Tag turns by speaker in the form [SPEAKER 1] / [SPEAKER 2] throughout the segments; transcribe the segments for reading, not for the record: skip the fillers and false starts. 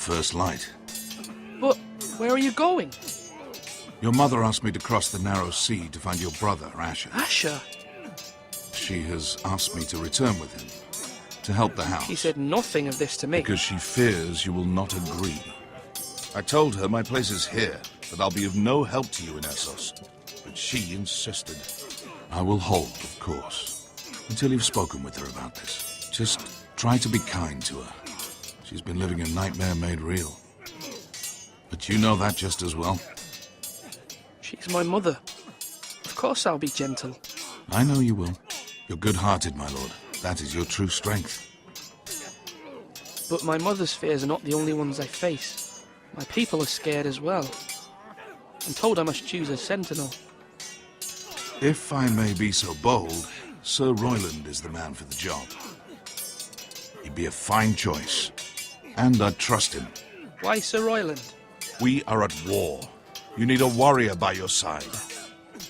[SPEAKER 1] first light.
[SPEAKER 2] But where are you going?
[SPEAKER 1] Your mother asked me to cross the narrow sea to find your brother, Asher.
[SPEAKER 2] Asher?
[SPEAKER 1] She has asked me to return with him, to help the house.
[SPEAKER 2] She said nothing of this to me.
[SPEAKER 1] Because she fears you will not agree. I told her my place is here, that I'll be of no help to you in Essos. But she insisted. I will hold, of course, until you've spoken with her about this. Just try to be kind to her. She's been living a nightmare made real. But you know that just as well.
[SPEAKER 2] She's my mother. Of course I'll be gentle.
[SPEAKER 1] I know you will. You're good-hearted, my lord. That is your true strength.
[SPEAKER 2] But my mother's fears are not the only ones I face. My people are scared as well. I'm told I must choose a sentinel.
[SPEAKER 1] If I may be so bold, Sir Royland is the man for the job. He'd be a fine choice. And I'd trust him.
[SPEAKER 2] Why Sir Royland?
[SPEAKER 1] We are at war. You need a warrior by your side.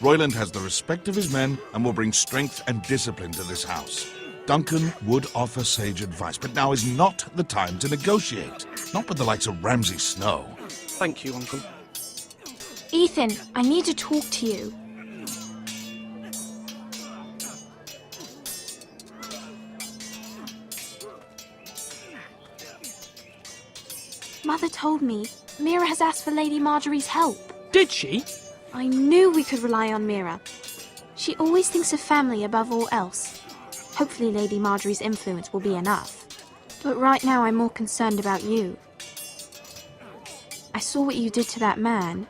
[SPEAKER 1] Royland has the respect of his men and will bring strength and discipline to this house. Duncan would offer sage advice, but now is not the time to negotiate. Not with the likes of Ramsay Snow.
[SPEAKER 2] Thank you, Uncle.
[SPEAKER 3] Ethan, I need to talk to you. Mother told me Mira has asked for Lady Marjorie's help.
[SPEAKER 2] Did she?
[SPEAKER 3] I knew we could rely on Mira. She always thinks of family above all else. Hopefully Lady Marjorie's influence will be enough. But right now I'm more concerned about you. I saw what you did to that man.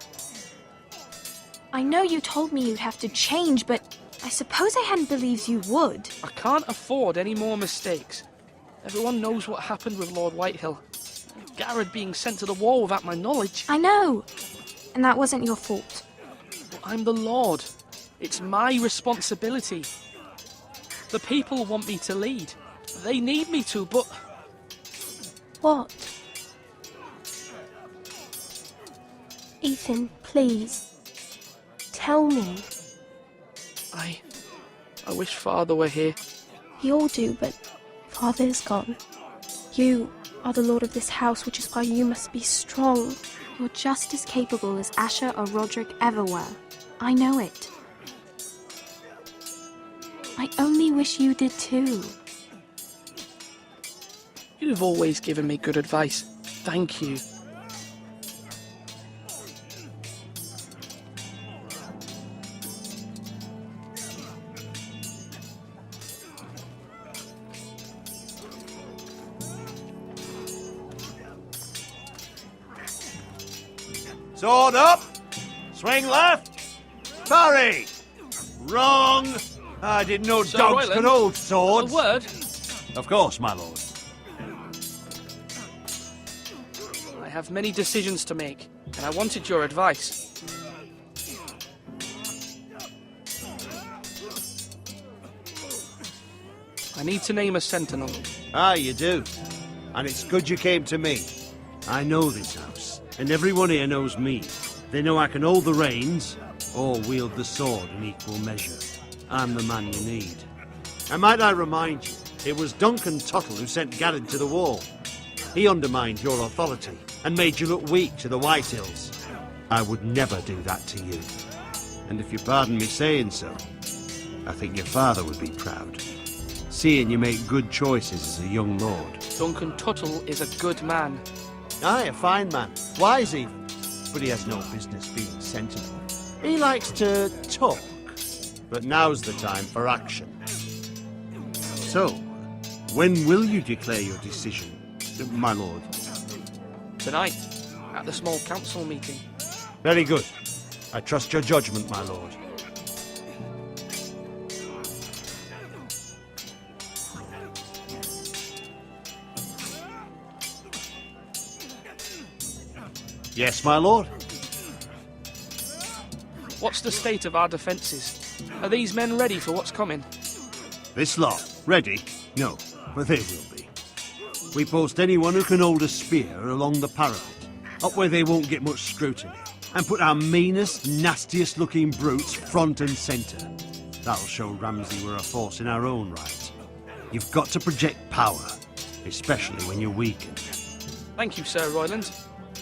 [SPEAKER 3] I know you told me you'd have to change, but I suppose I hadn't believed you would.
[SPEAKER 2] I can't afford any more mistakes. Everyone knows what happened with Lord Whitehill. Garrett being sent to the war without my knowledge.
[SPEAKER 3] I know. And that wasn't your fault.
[SPEAKER 2] But I'm the Lord. It's my responsibility. The people want me to lead. They need me to, but...
[SPEAKER 3] What? Ethan, please. Tell me.
[SPEAKER 2] I wish Father were here.
[SPEAKER 3] We all do, but Father's gone. You are the lord of this house, which is why you must be strong. You're just as capable as Asher or Roderick ever were. I know it. I only wish you did too.
[SPEAKER 2] You've always given me good advice. Thank you.
[SPEAKER 4] Sword up! Swing left! Parry! Wrong! I didn't know
[SPEAKER 2] Sir
[SPEAKER 4] dogs
[SPEAKER 2] Royland,
[SPEAKER 4] could hold
[SPEAKER 2] A
[SPEAKER 4] swords.
[SPEAKER 2] word?
[SPEAKER 4] Of course, my lord.
[SPEAKER 2] I have many decisions to make, and I wanted your advice. I need to name a sentinel.
[SPEAKER 4] Ah, you do. And it's good you came to me. I know this house, and everyone here knows me. They know I can hold the reins, or wield the sword in equal measure. I'm the man you need. And might I remind you, it was Duncan Tuttle who sent Garrett to the wall. He undermined your authority, and made you look weak to the Whitehills. I would never do that to you. And if you pardon me saying so, I think your father would be proud. Seeing you make good choices as a young lord.
[SPEAKER 2] Duncan Tuttle is a good man.
[SPEAKER 4] Aye, a fine man. Wise even. But he has no business being sentinel. He likes to talk. But now's the time for action. So, when will you declare your decision, my lord?
[SPEAKER 2] Tonight, at the small council meeting.
[SPEAKER 4] Very good. I trust your judgment, my lord. Yes, my lord?
[SPEAKER 2] What's the state of our defences? Are these men ready for what's coming?
[SPEAKER 4] This lot, ready? No, but they will be. We post anyone who can hold a spear along the parapet, up where they won't get much scrutiny, and put our meanest, nastiest looking brutes front and centre. That'll show Ramsay we're a force in our own right. You've got to project power, especially when you're weakened.
[SPEAKER 2] Thank you, Sir Royland.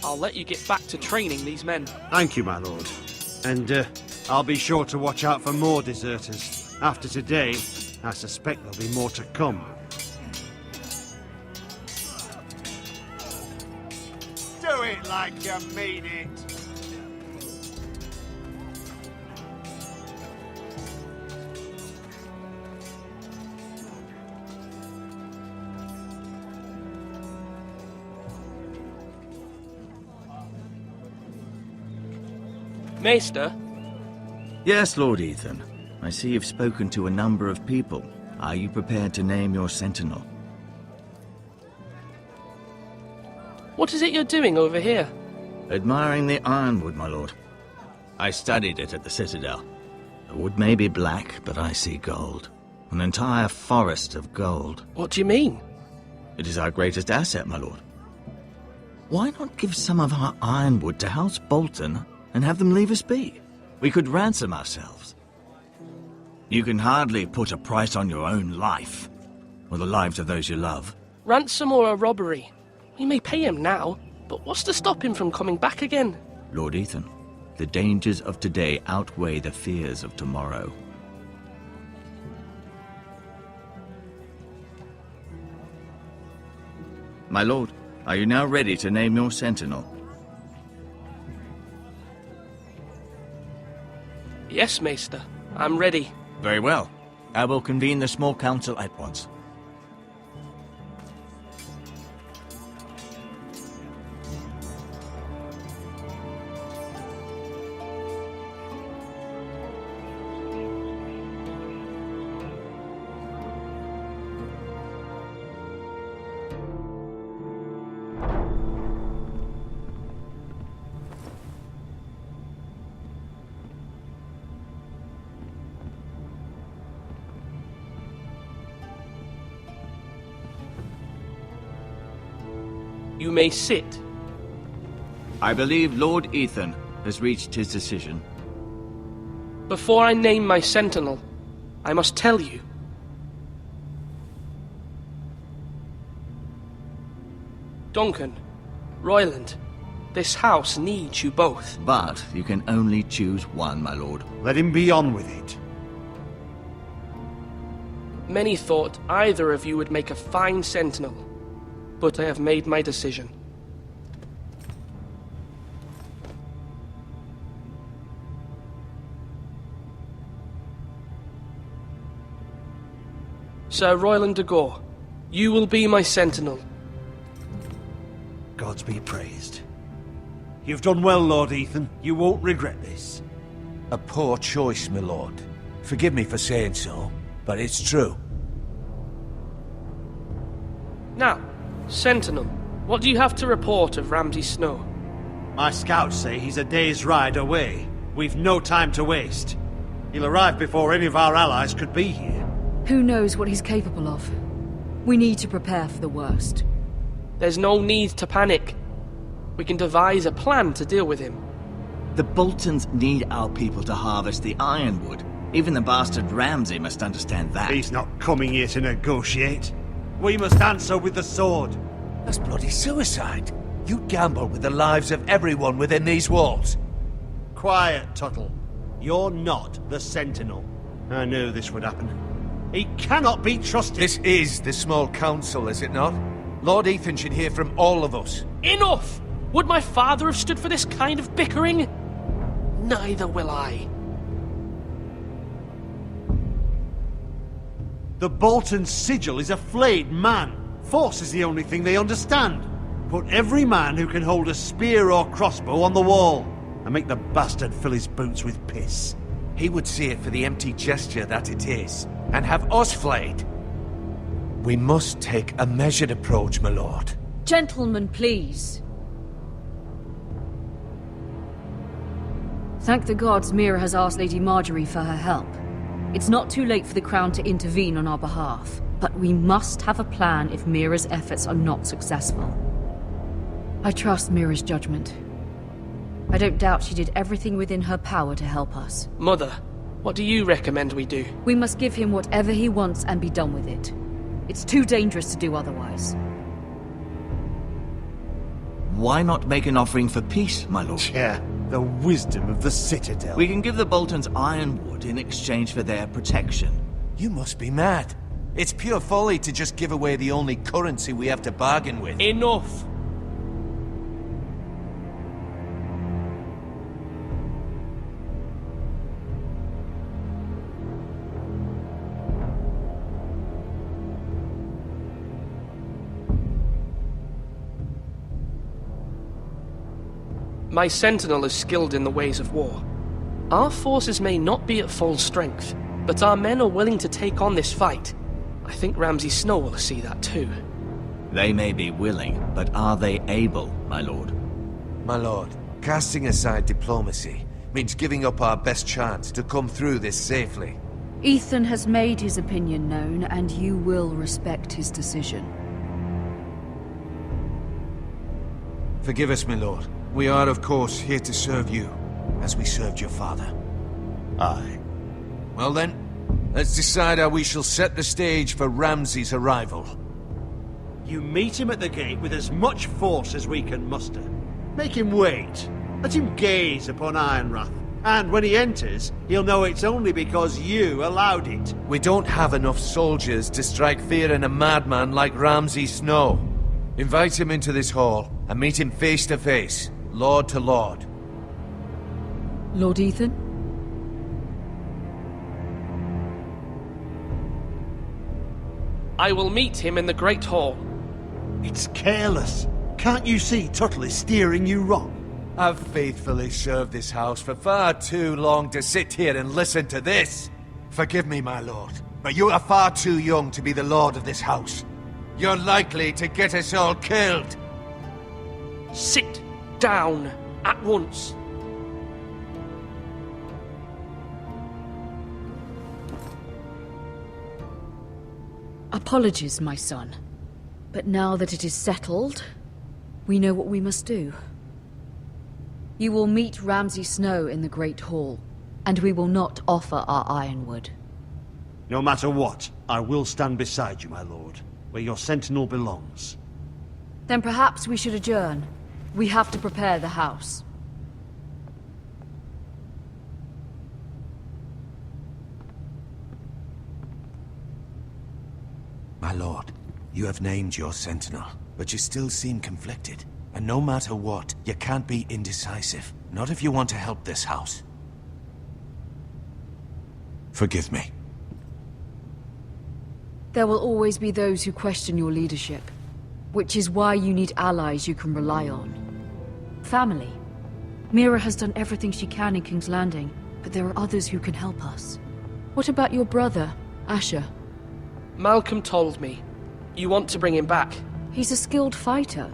[SPEAKER 2] I'll let you get back to training these men.
[SPEAKER 4] Thank you, my lord. And I'll be sure to watch out for more deserters. After today, I suspect there'll be more to come.
[SPEAKER 5] Do it like you mean it.
[SPEAKER 2] Maester,
[SPEAKER 6] Yes, Lord Ethan. I see you've spoken to a number of people. Are you prepared to name your sentinel?
[SPEAKER 2] what is it you're doing over here?
[SPEAKER 6] Admiring the ironwood, my lord. I studied it at the Citadel. The wood may be black, but I see gold. An entire forest of gold.
[SPEAKER 2] What do you mean?
[SPEAKER 6] It is our greatest asset, my lord. Why not give some of our ironwood to House Bolton and have them leave us be? We could ransom ourselves. You can hardly put a price on your own life, or the lives of those you love.
[SPEAKER 2] Ransom or a robbery? We may pay him now, but what's to stop him from coming back again?
[SPEAKER 6] Lord Ethan, the dangers of today outweigh the fears of tomorrow. My lord, are you now ready to name your sentinel?
[SPEAKER 2] Yes, Maester. I'm ready.
[SPEAKER 6] Very well. I will convene the small council at once.
[SPEAKER 2] You may sit.
[SPEAKER 6] I believe Lord Ethan has reached his decision.
[SPEAKER 2] Before I name my sentinel, I must tell you. Duncan, Royland, this house needs you both.
[SPEAKER 6] But you can only choose one, my lord.
[SPEAKER 4] Let him be on with it.
[SPEAKER 2] Many thought either of you would make a fine sentinel, but I have made my decision. Sir Royland de Gore, you will be my sentinel.
[SPEAKER 4] Gods be praised. You've done well, Lord Ethan. You won't regret this.
[SPEAKER 5] A poor choice, my lord. Forgive me for saying so, but it's true.
[SPEAKER 2] Now, Sentinel, what do you have to report of Ramsay Snow?
[SPEAKER 4] My scouts say he's a day's ride away. We've no time to waste. He'll arrive before any of our allies could be here.
[SPEAKER 7] Who knows what he's capable of? We need to prepare for the worst.
[SPEAKER 2] There's no need to panic. We can devise a plan to deal with him.
[SPEAKER 6] The Boltons need our people to harvest the ironwood. Even the bastard Ramsay must understand that.
[SPEAKER 4] He's not coming here to negotiate. We must answer with the sword.
[SPEAKER 5] That's bloody suicide. You gamble with the lives of everyone within these walls.
[SPEAKER 4] Quiet, Tuttle. You're not the Sentinel. I knew this would happen. He cannot be trusted.
[SPEAKER 5] This is the small council, is it not? Lord Ethan should hear from all of us.
[SPEAKER 2] Enough! Would my father have stood for this kind of bickering? Neither will I.
[SPEAKER 4] The Bolton sigil is a flayed man. Force is the only thing they understand. Put every man who can hold a spear or crossbow on the wall, and make the bastard fill his boots with piss.
[SPEAKER 5] He would see it for the empty gesture that it is, and have us flayed. We must take a measured approach, my lord.
[SPEAKER 7] Gentlemen, please. Thank the gods Mira has asked Lady Marjorie for her help. It's not too late for the Crown to intervene on our behalf, but we must have a plan if Mira's efforts are not successful. I trust Mira's judgment. I don't doubt she did everything within her power to help us.
[SPEAKER 2] Mother, what do you recommend we do?
[SPEAKER 7] We must give him whatever he wants and be done with it. It's too dangerous to do otherwise.
[SPEAKER 6] why not make an offering for peace, my lord?
[SPEAKER 4] Yeah, the wisdom of the Citadel.
[SPEAKER 6] We can give the Boltons ironwood in exchange for their protection.
[SPEAKER 5] You must be mad. It's pure folly to just give away the only currency we have to bargain with.
[SPEAKER 2] Enough! My sentinel is skilled in the ways of war. Our forces may not be at full strength, but our men are willing to take on this fight. I think Ramsay Snow will see that too.
[SPEAKER 6] They may be willing, but are they able, my lord?
[SPEAKER 5] My lord, casting aside diplomacy means giving up our best chance to come through this safely.
[SPEAKER 7] Ethan has made his opinion known, and you will respect his decision.
[SPEAKER 5] Forgive us, my lord. We are, of course, here to serve you, as we served your father.
[SPEAKER 6] Aye.
[SPEAKER 5] Well then, let's decide how we shall set the stage for Ramsay's arrival.
[SPEAKER 4] You meet him at the gate with as much force as we can muster. Make him wait. Let him gaze upon Ironrath. And when he enters, he'll know it's only because you allowed it.
[SPEAKER 5] We don't have enough soldiers to strike fear in a madman like Ramsay Snow. Invite him into this hall, and meet him face to face, lord to lord.
[SPEAKER 7] Lord Ethan?
[SPEAKER 2] I will meet him in the Great Hall.
[SPEAKER 4] It's careless. Can't you see Tuttle is steering you wrong?
[SPEAKER 5] I've faithfully served this house for far too long to sit here and listen to this. Forgive me, my lord, but you are far too young to be the lord of this house. You're likely to get us all killed.
[SPEAKER 2] Sit down at once.
[SPEAKER 7] Apologies, my son. But now that it is settled, we know what we must do. You will meet Ramsay Snow in the Great Hall, and we will not offer our ironwood.
[SPEAKER 4] No matter what, I will stand beside you, my lord, where your sentinel belongs.
[SPEAKER 7] Then perhaps we should adjourn. We have to prepare the house.
[SPEAKER 5] My lord, you have named your sentinel, but you still seem conflicted. And no matter what, you can't be indecisive. Not if you want to help this house. Forgive me.
[SPEAKER 7] There will always be those who question your leadership, which is why you need allies you can rely on. Family. Mira has done everything she can in King's Landing, but there are others who can help us. What about your brother, Asher?
[SPEAKER 2] Malcolm told me. You want to bring him back.
[SPEAKER 7] He's a skilled fighter.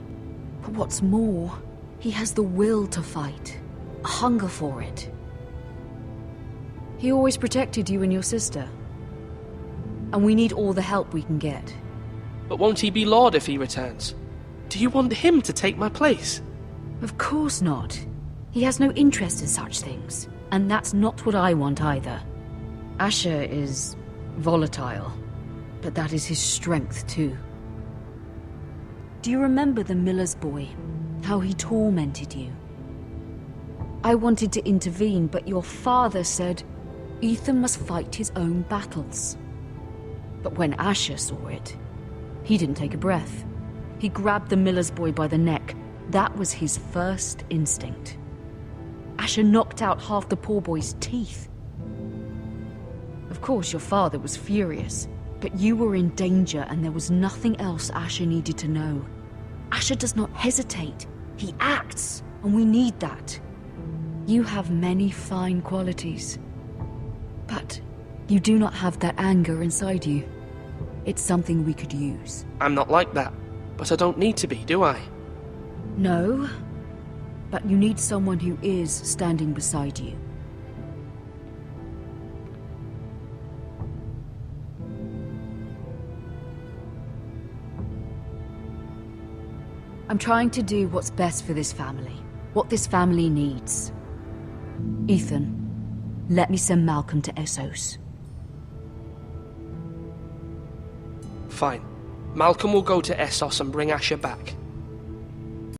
[SPEAKER 7] But what's more, he has the will to fight. A hunger for it. He always protected you and your sister. And we need all the help we can get.
[SPEAKER 2] But won't he be Lord if he returns? Do you want him to take my place?
[SPEAKER 7] Of course not. He has no interest in such things. And that's not what I want either. Asher is volatile. But that is his strength too. Do you remember the miller's boy? How he tormented you? I wanted to intervene, but your father said Ethan must fight his own battles. But when Asher saw it, he didn't take a breath. He grabbed the miller's boy by the neck. That was his first instinct. Asher knocked out half the poor boy's teeth. Of course, your father was furious, but you were in danger and there was nothing else Asher needed to know. Asher does not hesitate. He acts, and we need that. You have many fine qualities, but you do not have that anger inside you. It's something we could use.
[SPEAKER 2] I'm not like that, but I don't need to be, do I?
[SPEAKER 7] No, but you need someone who is standing beside you. I'm trying to do what's best for this family, what this family needs. Ethan, let me send Malcolm to Essos.
[SPEAKER 2] Fine. Malcolm will go to Essos and bring Asher back.